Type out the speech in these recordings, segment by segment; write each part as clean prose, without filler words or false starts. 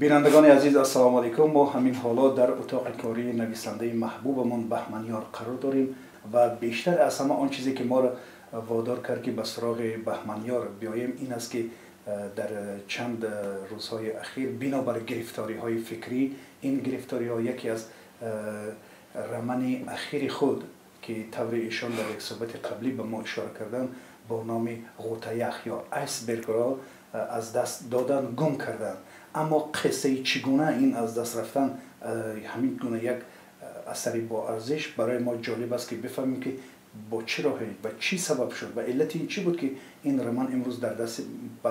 بینندگان عزیز السلام علیکم. ما همین حالا در اتاق کاری نویسنده محبوبمون بهمنیار قرار داریم و بیشتر از همه آن چیزی که ما را وادار کرد که به سراغ بهمنیار بیاییم این است که در چند روزهای اخیر بنابر گرفتاری های فکری، این گرفتاری ها یکی از رمن اخیر خود که طور ایشان در یک صحبت قبلی به ما اشاره کردن با نام غوطه یا آیسبرگ را از دست دادن، گم کردن. اما قصه چگونه این از دست رفتن همین گونه یک اثری با ارزش برای ما جالب است که بفهمیم که با چه راهی و چی سبب شد و علت این چی بود که این رمان امروز در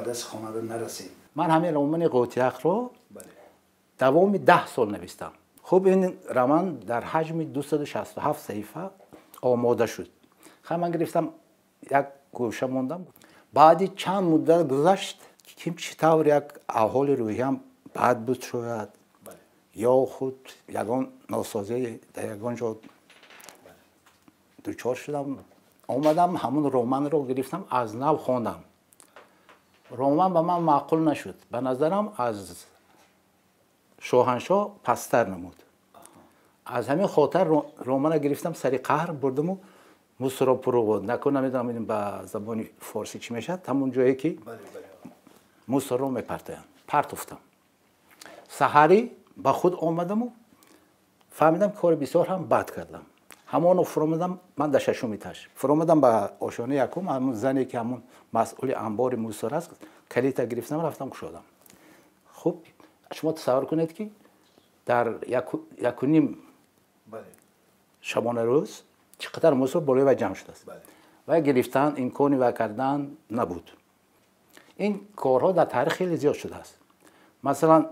دست خواننده نرسید. من همین رمان غوطه رو دوام 10 سال نوشتم. خب این رمان در حجم 267 صفحه آماده شد. خب من گرفتم یک گوشه موندم. بعد چند مدت گذشت که چطور یک احوال روحیم بد بود شاید یا خود یگان ناسازی در یگان جا دوچار شدم. آمدم همون رمان رو گرفتم از نو خواندم. رمان به من معقول نشد. به نظرم از شاهنشاه پستر نمود. از همین خاطر رمان گرفتم سری قهر بردم و موسرا پرو نکنم نمیدونم به زبان فارسی چی میشه همون جایی که موسر رو میپرتایم پرتفتم. سحری با خود آمدم و فهمیدم کار بسیار هم بد کردم. همون فرامدم من در ششم ایتاژ فرامدم به آشانه یکم همون زنی که همون مسئول انبار موسر است کلیت گرفتم رفتم گشادم. خب شما تصور کنید که در یک و نیم شبانه روز چقدر موسر بالای و جمع شده است و گرفتن امکانی و کردن نبود. این کارها در تاریخ خیلی زیاد شده است. مثلا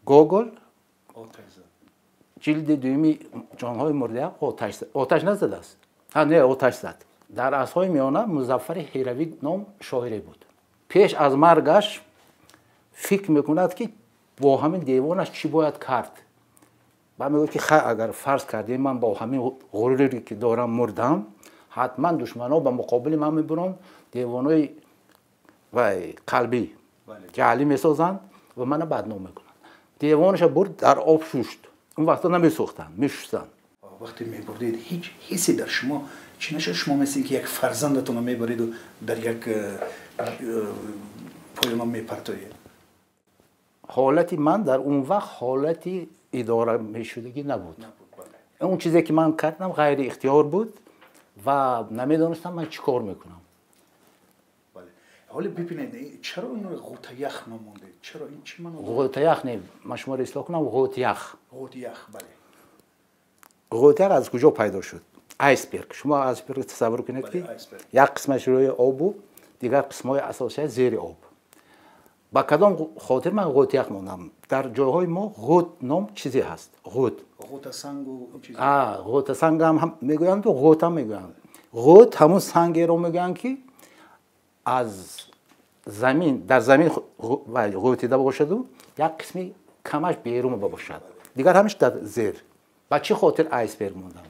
گوگل جلد دومی جانهای مرده آتش نزده است. نه آتش زد. در عصرهای میانه مظفر هروی نام شاعری بود. پیش از مرگش فکر میکند که با همین دیوانش چی باید کرد. و میگه که اگر فرض کردیم من با همین غروری که دارم مردم حتما دشمنها به مقابل من میبرن دیوانای و قلبی جعلی میسازن و منو بدنام میکنن. دیوانش برد در آب شوشت. اون وقتا نمیسوختن میشستن. وقتی میبردید هیچ حسی در شما چی نشد؟ شما مثل که یک فرزندتون رو میبرید و در یک پایان میپرتوید. حالتی من در اون وقت حالتی اداره میشدگی نبود. اون چیزی که من کردم غیر اختیار بود و نمیدونستم من چی کار میکنم. حالا ببینید چرا این غوطه یخ نمونده؟ چرا این چی منو غوطه یخ نه من شما رو اصلاح کنم غوطه یخ. غوطه یخ بله. غوطه یخ از کجا پیدا شد؟ آیسبرگ. شما آیسبرگ تصور کنید که یک قسمش روی آب و دیگر قسمای اساسی زیر آب. با کدام خاطر من غوطه یخ موندم؟ در جاهای ما غوط نام چیزی هست. غوطه سنگ و این چیزی. غوطه سنگ هم میگویند و غوط هم میگویند. غوط همون سنگی رو میگن که از زمین در زمین غوطیده باشد و یک قسمی کمش بیرون باشد دیگر همش در زیر. با چه خاطر آیسبرگ موندم؟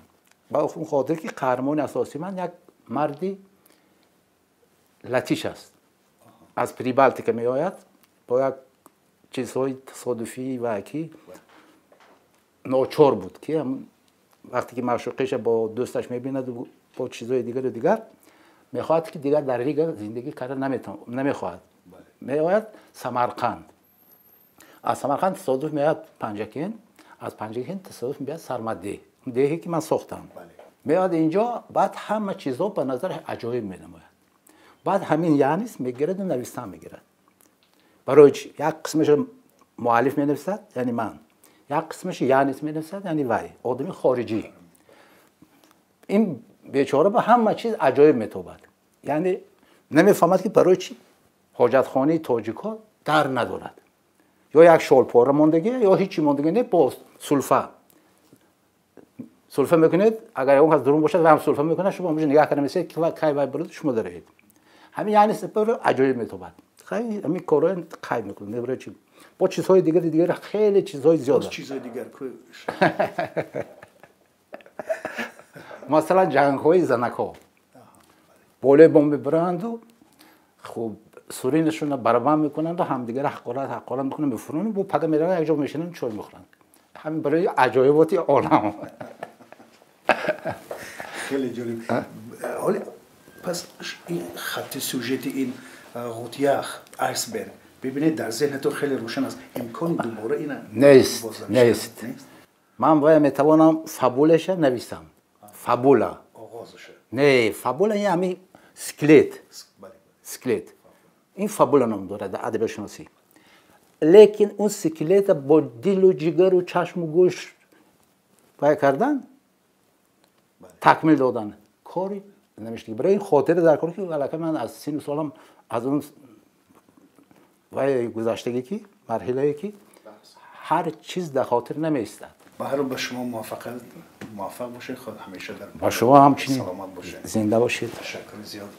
با اون خاطر که قهرمان اساسی من یک مردی لاتیش است. از پریبالتی که می آید با یک چیزهای تصادفی و کی ناچار بود که وقتی که معشوقش با دوستش میبیند و با چیزهای دیگر میخواهد که دیگر در ریگ زندگی کردن نمیخواهد. میآید سمرقند. از سمرقند تصادف میآید پنجکین. از پنجکین تصادف میآید سرمده. دهی که من ساختم. میآید اینجا بعد همه چیزها به نظر عجایب مینماید. بعد همین یعنیست میگیرد و نویسنده میگیرد. برای یک قسمش مؤلف مینویسد یعنی من. یک قسمش یعنیست مینویسد یعنی وی آدمی خارجی. این بیچاره به همه چیز عجایب میتابد. یعنی نمیفهمد که برای چی حاجتخانه تاجیکا در ندارد. یا یک شال پاره ماندگی یا هیچی ماندگی نه با سلفه میکنید. اگر اون از درون باشد و هم سلفه میکنه شما همونجا نگاه کنید مثل که کی وای برید شما دارید. همین یعنی سپر عجایب میتابد. خیلی همین کارا قایم میکنه. برای چی با چیزهای دیگر خیلی چیزهای زیاده. چیزهای دیگر مثلا جنگ های زنک ها بالای بمب برند و خوب سورینشون رو برابر میکنن و همدیگه حقارت میکنن میفرونن و بعد میرن یک جا میشینن چای میخورن. همین برای عجایبات عالم. خیلی جالب. حالا پس این خط سوژت این قوطیاخ آیسبرگ ببینید در ذهن تو خیلی روشن است. امکان دوباره اینا نیست. من باید میتوانم فابولش نویسم. فابولا آغازش. نه فابولا یعنی اسکلت. این فابولا نام داره در ادبیات شناسی. لیکن اون اسکلت با دل و جگر و چشم و گوش باید کردن تکمیل دادن کاری نمیشه. برای این خاطر در کاری که علاقه من از سن سالم از اون وای گذشتگی که مرحله که هر چیز در خاطر نمیستد. به شما موفق باشه. خود همیشه در با شما همچنین سلامت باشه. زنده باشید. تشکر زیاد.